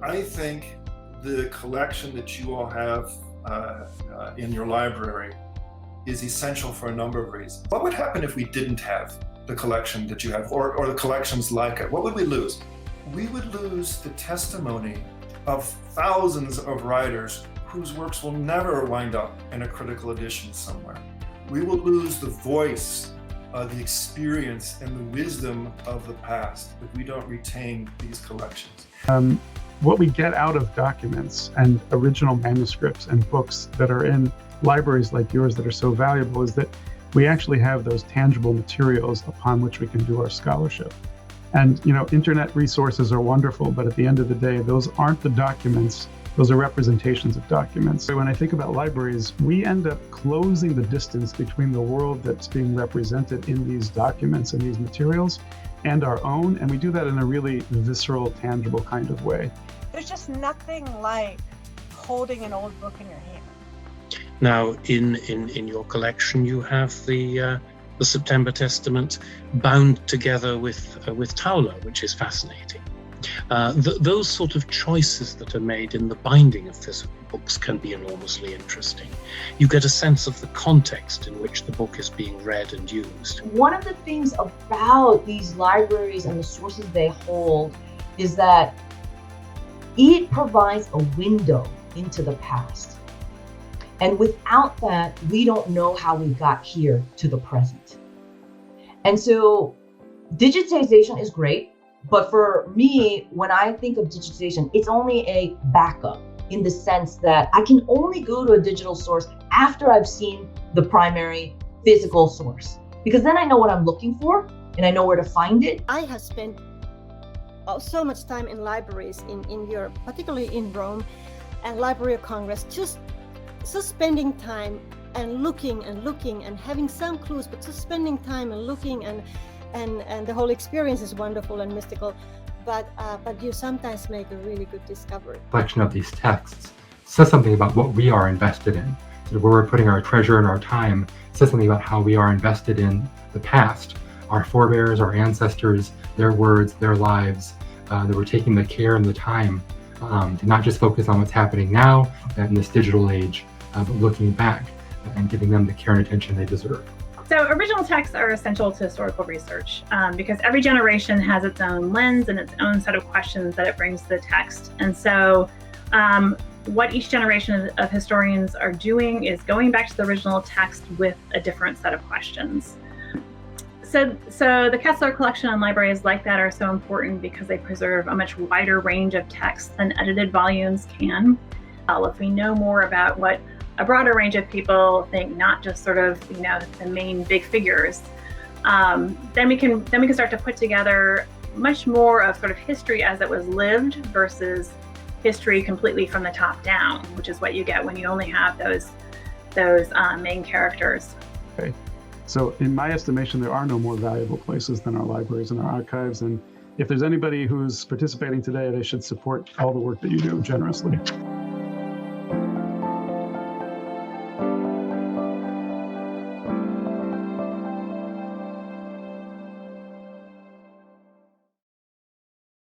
I think the collection that you all have in your library is essential for a number of reasons. What would happen if we didn't have the collection that you have, or the collections like it? What would we lose? We would lose the testimony of thousands of writers whose works will never wind up in a critical edition somewhere. We will lose the voice, the experience, and the wisdom of the past if we don't retain these collections. What we get out of documents and original manuscripts and books that are in libraries like yours that are so valuable is that we actually have those tangible materials upon which we can do our scholarship. And internet resources are wonderful, but at the end of the day, those aren't the documents. Those are representations of documents. When I think about libraries, we end up closing the distance between the world that's being represented in these documents and these materials and our own, and we do that in a really visceral, tangible kind of way. There's just nothing like holding an old book in your hand. Now, in your collection, you have the September Testament bound together with Tauler, which is fascinating. Those sort of choices that are made in the binding of physical books can be enormously interesting. You get a sense of the context in which the book is being read and used. One of the things about these libraries and the sources they hold is that it provides a window into the past. And without that, we don't know how we got here to the present. And so digitization is great. But for me, when I think of digitization, it's only a backup in the sense that I can only go to a digital source after I've seen the primary physical source, because then I know what I'm looking for and I know where to find it. I have spent so much time in libraries in Europe, particularly in Rome and Library of Congress, just spending time and looking and having some clues, but just spending time and looking and the whole experience is wonderful and mystical, but you sometimes make a really good discovery. Collection of these texts says something about what we are invested in. So where we're putting our treasure and our time says something about how we are invested in the past, our forebears, our ancestors, their words, their lives, that we're taking the care and the time to not just focus on what's happening now in this digital age, but looking back and giving them the care and attention they deserve. So original texts are essential to historical research because every generation has its own lens and its own set of questions that it brings to the text. And so what each generation of historians are doing is going back to the original text with a different set of questions. So the Kessler collection and libraries like that are so important because they preserve a much wider range of texts than edited volumes can. If we know more about what a broader range of people think, not just sort of the main big figures, then we can start to put together much more of sort of history as it was lived versus history completely from the top down, which is what you get when you only have those main characters. Okay. So in my estimation, there are no more valuable places than our libraries and our archives. And if there's anybody who's participating today, they should support all the work that you do generously.